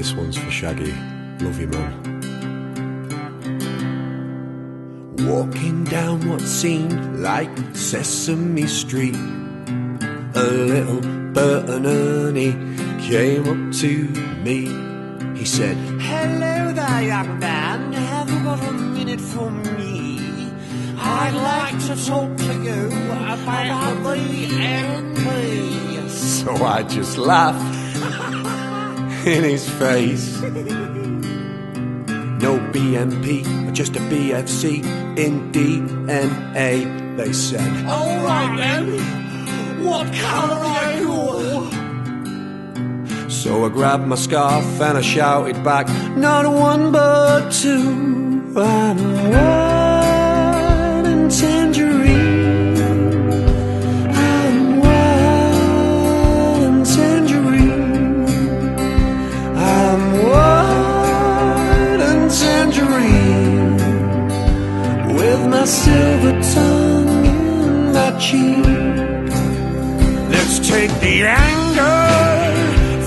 This one's for Shaggy. Love you, man. Walking down what seemed like Sesame Street, a little Bert and Ernie came up to me. He said, "Hello there, young man, have you got a minute for me? I'd like to talk to you about the BNP." So I just laughed in his face. No BNP, just a BFC in DNA, they said. "Alright then, what colour are you?" So I grabbed my scarf and I shouted back, "Not one but two, I'm white and tangerine. I'm white and tangerine. I'm white and tangerine, with my silver tongue in my cheek. Let's take the anger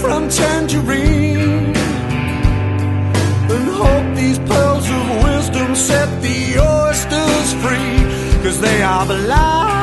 from Tangerine and hope these pearls of wisdom set the oysters free, 'cause they are blind